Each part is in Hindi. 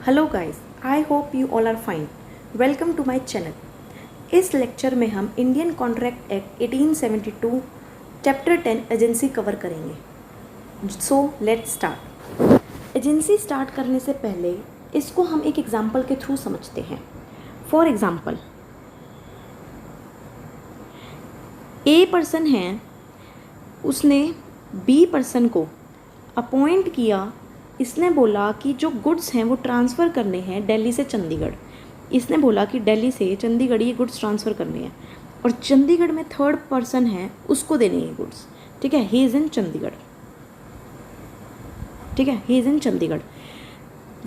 Hello guys, I hope you all are fine. Welcome to my channel. इस लेक्चर में हम Indian contract act 1872 chapter 10 agency cover करेंगे। So let's start. Agency start करने से पहले इसको हम एक एग्जांपल के थ्रू समझते हैं। फॉर एग्जांपल, ए पर्सन है, उसने बी पर्सन को अपॉइंट किया। इसने बोला कि जो गुड्स हैं वो ट्रांसफ़र करने हैं दिल्ली से चंडीगढ़। इसने बोला कि दिल्ली से चंडीगढ़ ये गुड्स ट्रांसफ़र करने हैं और चंडीगढ़ में थर्ड पर्सन है, उसको देने ये गुड्स। ठीक है, ही इज़ इन चंडीगढ़। ठीक है, ही इज़ इन चंडीगढ़।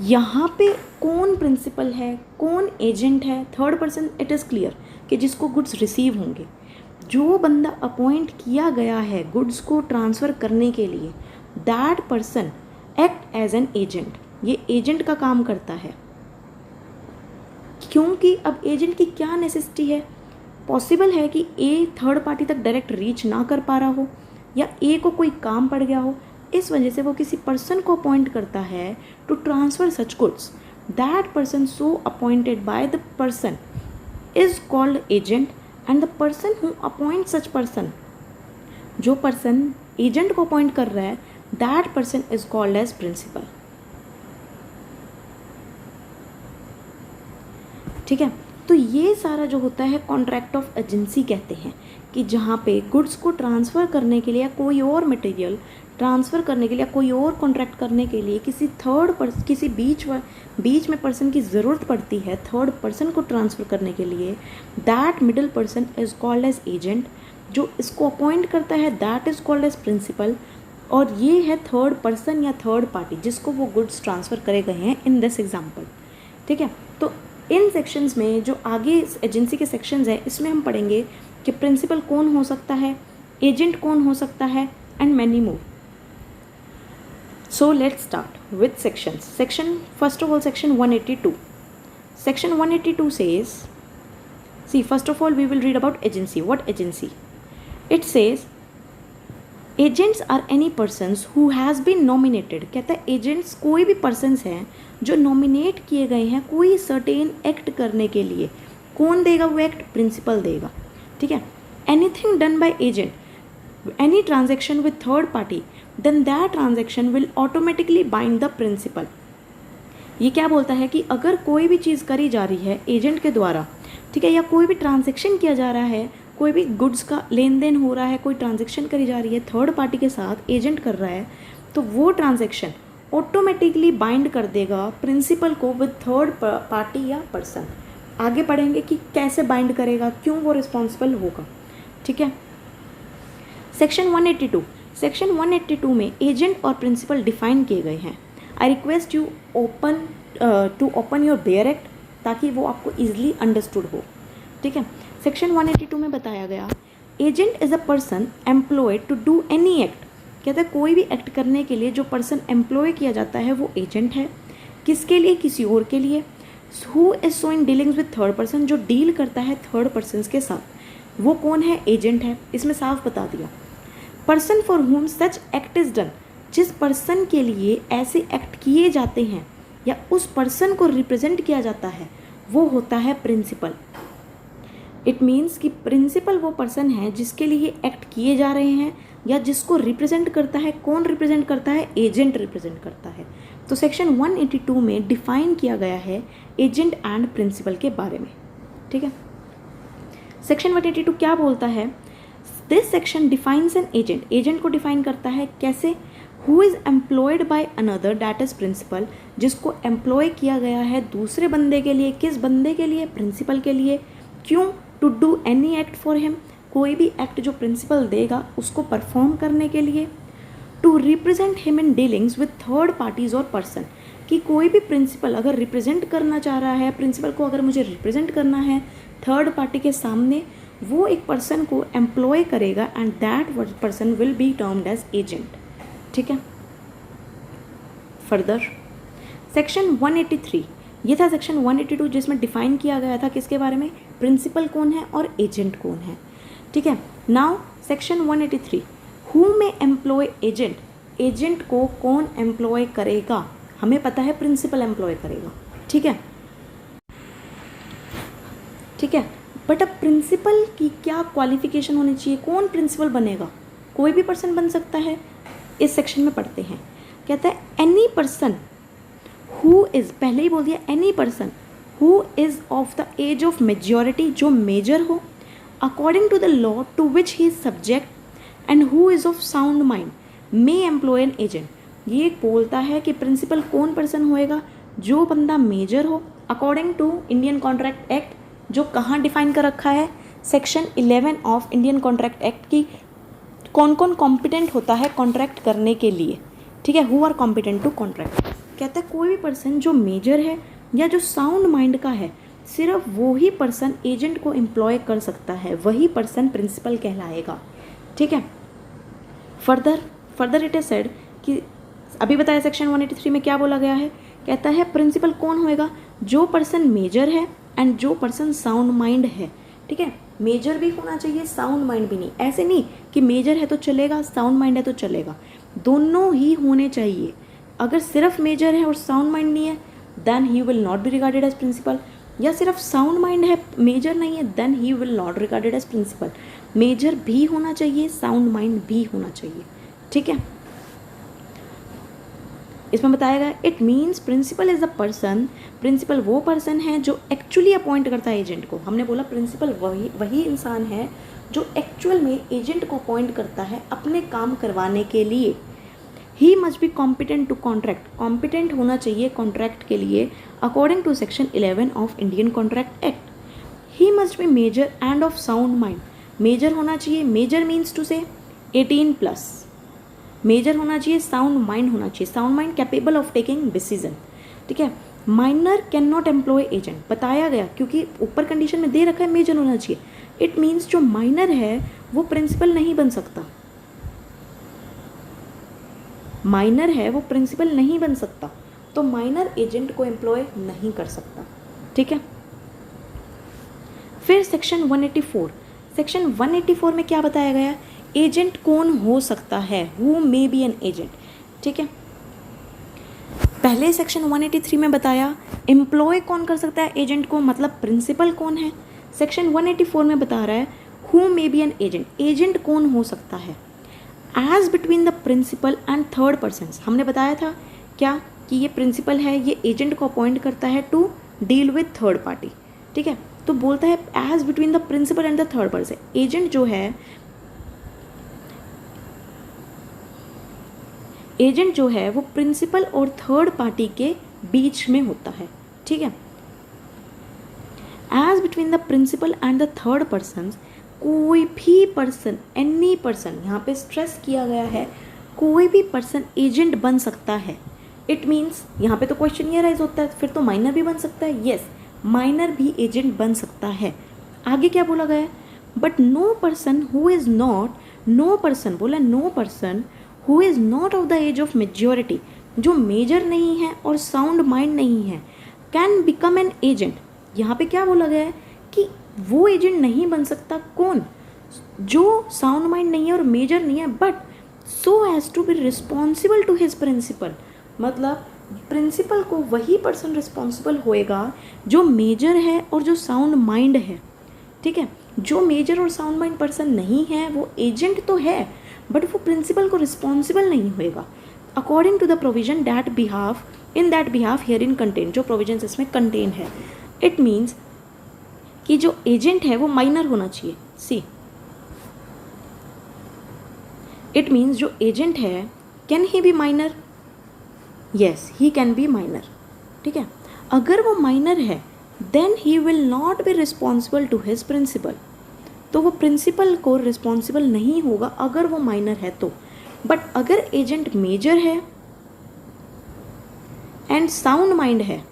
यहाँ पे कौन प्रिंसिपल है, कौन एजेंट है? Third person. It is clear कि जिसको गुड्स रिसीव होंगे, जो बंदा अपॉइंट किया गया है गुड्स को ट्रांसफ़र करने के लिए, that person act as an agent. ये एजेंट का काम करता है। क्योंकि अब एजेंट की क्या नेसेसिटी है? पॉसिबल है कि ए थर्ड पार्टी तक डायरेक्ट रीच ना कर पा रहा हो या ए को कोई काम पड़ गया हो, इस वजह से वो किसी पर्सन को अपॉइंट करता है to transfer such goods. That person so appointed by the person is called agent and the person who appoint such person, जो पर्सन एजेंट को अपॉइंट कर रहा है, that person is called as principal। ठीक है, तो ये सारा जो होता है कॉन्ट्रैक्ट ऑफ एजेंसी कहते हैं कि जहाँ पे गुड्स को ट्रांसफ़र करने के लिए या कोई और मटेरियल ट्रांसफ़र करने के लिए या कोई और कॉन्ट्रैक्ट करने के लिए किसी बीच में पर्सन की ज़रूरत पड़ती है, थर्ड पर्सन को ट्रांसफ़र करने के लिए। That middle person is called as agent. जो इसको अपॉइंट करता है that is called as principal. और ये है थर्ड पर्सन या थर्ड पार्टी जिसको वो गुड्स ट्रांसफ़र करे गए हैं इन दिस एग्जाम्पल। ठीक है, तो इन सेक्शंस में जो आगे एजेंसी के सेक्शंस हैं, इसमें हम पढ़ेंगे कि प्रिंसिपल कौन हो सकता है, एजेंट कौन हो सकता है, and many more. So let's start with sections. Section first of all, section 182। Section 182 says, see, first of all we will read about agency. What agency? It says agents are any persons who has been nominated. कहता है एजेंट्स कोई भी पर्सनस हैं जो नॉमिनेट किए गए हैं कोई सर्टेन एक्ट करने के लिए। कौन देगा वो एक्ट? प्रिंसिपल देगा। ठीक है, anything done by agent, any transaction with third party, then that transaction will automatically bind the principal. ये क्या बोलता है कि अगर कोई भी चीज़ करी जा रही है एजेंट के द्वारा, ठीक है, या कोई भी ट्रांजेक्शन किया जा रहा है, कोई भी गुड्स का लेन देन हो रहा है, कोई ट्रांजेक्शन करी जा रही है थर्ड पार्टी के साथ, एजेंट कर रहा है, तो वो ट्रांजेक्शन ऑटोमेटिकली बाइंड कर देगा प्रिंसिपल को विद थर्ड पार्टी या पर्सन। आगे पढ़ेंगे कि कैसे बाइंड करेगा, क्यों वो रिस्पॉन्सिबल होगा। ठीक है, सेक्शन 182। सेक्शन 182 में एजेंट और प्रिंसिपल डिफाइन किए गए हैं। I request you to open your bare act ताकि वो आपको ईजिली अंडरस्टूड हो। ठीक है, सेक्शन 182 में बताया गया agent is a person employed to do any act. कहता है कोई भी एक्ट करने के लिए जो पर्सन एम्प्लॉय किया जाता है वो एजेंट है। किसके लिए? किसी और के लिए। Who is so in dealings with third person, जो डील करता है थर्ड पर्सन के साथ, वो कौन है? एजेंट है। इसमें साफ बता दिया। पर्सन फॉर हुम सच एक्ट इज डन, जिस पर्सन के लिए ऐसे एक्ट किए जाते हैं या उस पर्सन को रिप्रेजेंट किया जाता है, वो होता है प्रिंसिपल। इट मीन्स कि प्रिंसिपल वो पर्सन है जिसके लिए एक्ट किए जा रहे हैं या जिसको रिप्रेजेंट करता है। कौन रिप्रेजेंट करता है? एजेंट रिप्रेजेंट करता है। तो सेक्शन 182 में डिफाइन किया गया है एजेंट एंड प्रिंसिपल के बारे में। ठीक है, सेक्शन 182 क्या बोलता है? This section defines an agent. Agent को डिफाइन करता है कैसे? Who is employed by another, that is principal, जिसको एम्प्लॉय किया गया है दूसरे बंदे के लिए। किस बंदे के लिए? प्रिंसिपल के लिए। क्यों? To do any act for him, कोई भी एक्ट जो प्रिंसिपल देगा उसको परफॉर्म करने के लिए। To represent him in dealings with third parties और पर्सन, कि कोई भी प्रिंसिपल अगर रिप्रेजेंट करना चाह रहा है, प्रिंसिपल को अगर मुझे रिप्रेजेंट करना है थर्ड पार्टी के सामने, वो एक पर्सन को एम्प्लॉय करेगा and that person will be termed as agent. ठीक है, फर्दर सेक्शन 183, ये था सेक्शन 182 जिसमें डिफाइन किया गया था किसके बारे में? प्रिंसिपल कौन है और एजेंट कौन है। ठीक है, नाउ सेक्शन 183, हु में एम्प्लॉय एजेंट। एजेंट को कौन एम्प्लॉय करेगा? हमें पता है प्रिंसिपल एम्प्लॉय करेगा। ठीक है, ठीक है। बट अब प्रिंसिपल की क्या क्वालिफिकेशन होनी चाहिए, कौन प्रिंसिपल बनेगा? कोई भी पर्सन बन सकता है। इस सेक्शन में पढ़ते हैं, कहता है एनी पर्सन हु इज़, पहले ही बोल दिया, any person who is of the age of majority, जो मेजर हो, according to the law to which he is subject and who is of sound mind may employ an agent. ये बोलता है कि प्रिंसिपल कौन पर्सन होएगा? जो बंदा मेजर हो, according to Indian contract act, जो कहाँ डिफाइन कर रखा है, section 11 of Indian contract act की, कौन कौन कॉम्पिटेंट होता है कॉन्ट्रैक्ट करने के लिए, ठीक है, who are competent to contract. कहता है कोई भी पर्सन जो मेजर है या जो साउंड माइंड का है, सिर्फ वो ही पर्सन एजेंट को एम्प्लॉय कर सकता है, वही पर्सन प्रिंसिपल कहलाएगा, ठीक है। फर्दर इट इज सेड कि अभी बताया सेक्शन 183 में क्या बोला गया है, कहता है प्रिंसिपल कौन होएगा? जो पर्सन मेजर है एंड जो पर्सन साउंड माइंड है, ठीक है। मेजर भी होना चाहिए, साउंड माइंड भी नहीं, ऐसे नहीं कि मेजर है तो चलेगा, साउंड माइंड है तो चलेगा, दोनों ही होने चाहिए। अगर सिर्फ मेजर है और साउंड माइंड नहीं है, then he will not be regarded as principal, या सिर्फ साउंड माइंड है, मेजर नहीं है, then he will not regarded as principal. Major भी होना चाहिए, साउंड माइंड भी होना चाहिए, ठीक है। इसमें बताया गया it means principal is the person, principal वो पर्सन है जो एक्चुअली अपॉइंट करता है एजेंट को। हमने बोला प्रिंसिपल वही इंसान है जो एक्चुअल में एजेंट को अपॉइंट करता है अपने काम करवाने के लिए। He must be competent to contract, competent होना चाहिए कॉन्ट्रैक्ट के लिए according to section 11 of Indian contract act. He must be major and of sound mind, major होना चाहिए, मेजर मीन्स टू से 18+, मेजर होना चाहिए, साउंड माइंड होना चाहिए, sound mind capable of taking decision, ठीक है। Minor can not employ agent, बताया गया क्योंकि ऊपर कंडीशन में दे रखा है मेजर होना चाहिए। इट मीन्स जो माइनर है वो प्रिंसिपल नहीं बन सकता, माइनर है वो प्रिंसिपल नहीं बन सकता, तो माइनर एजेंट को एम्प्लॉय नहीं कर सकता, ठीक है। फिर सेक्शन 184, सेक्शन 184 में क्या बताया गया? एजेंट कौन हो सकता है, who may be an agent, ठीक है। पहले सेक्शन 183 में बताया एम्प्लॉय कौन कर सकता है एजेंट को, मतलब प्रिंसिपल कौन है। सेक्शन 184 में बता रहा है who may be an agent, agent कौन हो सकता है as between the principal and third person. हमने बताया था क्या कि ये प्रिंसिपल है, ये एजेंट को अपॉइंट करता है to deal with third party, ठीक है। तो बोलता है as between the principal and the third person, agent जो है, एजेंट जो है वो प्रिंसिपल और थर्ड पार्टी के बीच में होता है, ठीक है। As between the principal and the third person, कोई भी पर्सन, एनी पर्सन, यहाँ पे स्ट्रेस किया गया है, कोई भी पर्सन एजेंट बन सकता है। इट मीन्स यहाँ पे तो क्वेश्चन ये राइज होता है फिर तो माइनर भी बन सकता है, यस माइनर भी एजेंट बन सकता है। आगे क्या बोला गया है? But no person who is not, no person बोला, no person who is not of the age of majority, जो मेजर नहीं है और साउंड माइंड नहीं है, कैन बिकम एन एजेंट। यहाँ पे क्या बोला गया है कि वो एजेंट नहीं बन सकता, कौन? जो साउंड माइंड नहीं है और मेजर नहीं है, but so as to be responsible to his principal, मतलब प्रिंसिपल को वही पर्सन रिस्पॉन्सिबल होएगा जो मेजर है और जो साउंड माइंड है, ठीक है। जो मेजर और साउंड माइंड पर्सन नहीं है वो एजेंट तो है बट वो प्रिंसिपल को रिस्पॉन्सिबल नहीं होएगा according to the provision that behalf in that behalf herein contain, जो प्रोविजन इसमें कंटेन है। इट मीन्स कि जो एजेंट है वो माइनर होना चाहिए। सी, इट मीन्स जो एजेंट है, can he be minor? Yes, he can be minor, ठीक है। अगर वो माइनर है then he will not be responsible to his principal, तो वो प्रिंसिपल को रिस्पॉन्सिबल नहीं होगा अगर वो माइनर है तो। बट अगर एजेंट मेजर है एंड साउंड माइंड है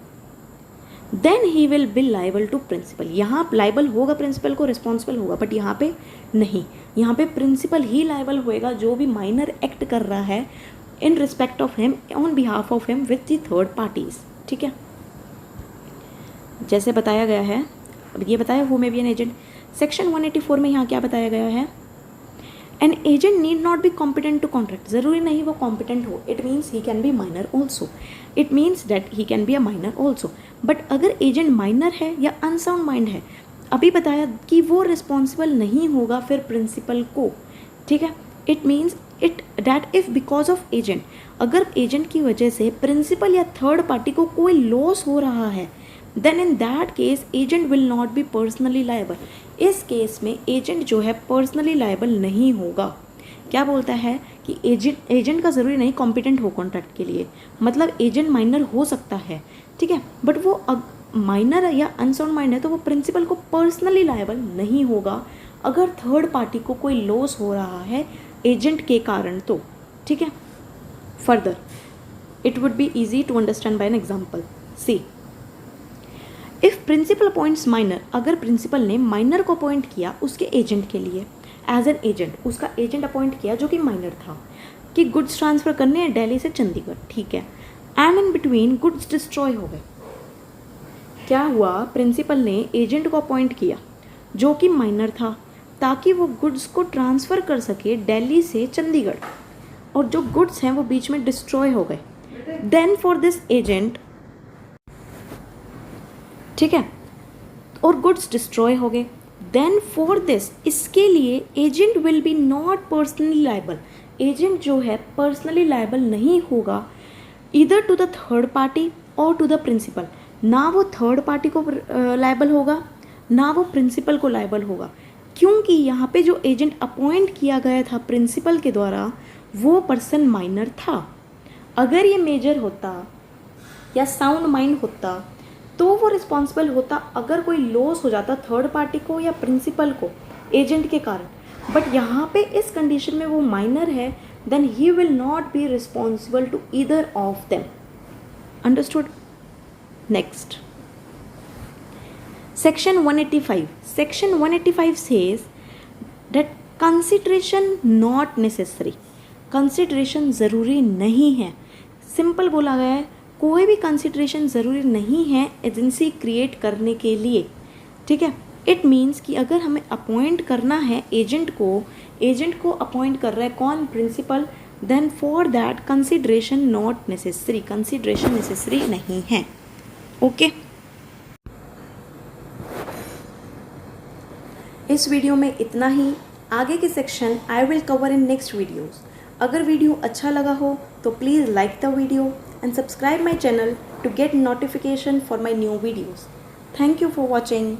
then he will be liable to principal. यहाँ लाइबल होगा, प्रिंसिपल को रिस्पॉन्सिबल होगा, बट यहाँ पे नहीं, यहाँ पे प्रिंसिपल ही लाइबल होएगा जो भी माइनर एक्ट कर रहा है in respect of him, on behalf of him with the third parties, ठीक है। जैसे बताया गया है, अब ये बताया who may be an agent. Section 184 में यहाँ क्या बताया गया है? An agent need not be competent to contract, ज़रूरी नहीं वो कॉम्पिटेंट हो, it means he can be minor also, it means that he can be a minor also. But अगर एजेंट माइनर है या अनसाउंड माइंड है, अभी बताया कि वो रिस्पॉन्सिबल नहीं होगा फिर प्रिंसिपल को, ठीक है। It means it that if because of agent, अगर एजेंट की वजह से प्रिंसिपल या थर्ड पार्टी को कोई लॉस हो रहा है, then in that case agent will not be personally liable. इस केस में एजेंट जो है पर्सनली लायबल नहीं होगा। क्या बोलता है कि एजेंट का ज़रूरी नहीं कॉम्पिटेंट हो कॉन्ट्रैक्ट के लिए, मतलब एजेंट माइनर हो सकता है, ठीक है, बट वो माइनर या अनसाउंड माइंड है तो वो प्रिंसिपल को पर्सनली लायबल नहीं होगा अगर थर्ड पार्टी को कोई लॉस हो रहा है एजेंट के कारण तो, ठीक है। Further it would be easy to understand by an example. See, if principal appoints minor, अगर प्रिंसिपल ने माइनर को अपॉइंट किया उसके एजेंट के लिए एज एन एजेंट, उसका एजेंट अपॉइंट किया जो कि माइनर था, कि गुड्स ट्रांसफ़र करने हैं दिल्ली से चंडीगढ़, ठीक है, and in between goods destroy हो गए। क्या हुआ, प्रिंसिपल ने एजेंट को अपॉइंट किया जो कि माइनर था ताकि वो गुड्स को ट्रांसफ़र कर सके दिल्ली से चंडीगढ़, और जो गुड्स हैं वो बीच में डिस्ट्रॉय हो गए। देन फॉर दिस एजेंट, ठीक है, और गुड्स डिस्ट्रॉय हो गए, देन फॉर दिस, इसके लिए agent will be not personally liable, agent जो है पर्सनली लायबल नहीं होगा इधर टू द थर्ड पार्टी और टू द प्रिंसिपल, ना वो थर्ड पार्टी को लायबल होगा ना वो प्रिंसिपल को लायबल होगा, क्योंकि यहाँ पे जो एजेंट अपॉइंट किया गया था प्रिंसिपल के द्वारा वो पर्सन माइनर था। अगर ये मेजर होता या साउंड माइंड होता तो वो रिस्पॉन्सिबल होता अगर कोई लॉस हो जाता थर्ड पार्टी को या प्रिंसिपल को एजेंट के कारण, बट यहाँ पे इस कंडीशन में वो माइनर है, then he will not be responsible to either of them. Understood? Next, section 185. Section 185 says that consideration not necessary. Consideration ज़रूरी नहीं है, सिंपल बोला गया है, कोई भी कंसिड्रेशन ज़रूरी नहीं है एजेंसी क्रिएट करने के लिए, ठीक है। इट मीन्स कि अगर हमें अपॉइंट करना है एजेंट को अपॉइंट कर रहा है कौन, principal, then for that consideration not necessary, consideration necessary नहीं है। ओके इस वीडियो में इतना ही, आगे के section I will cover in next videos. अगर वीडियो अच्छा लगा हो तो please like the video and subscribe my channel to get notification for my new videos. Thank you for watching.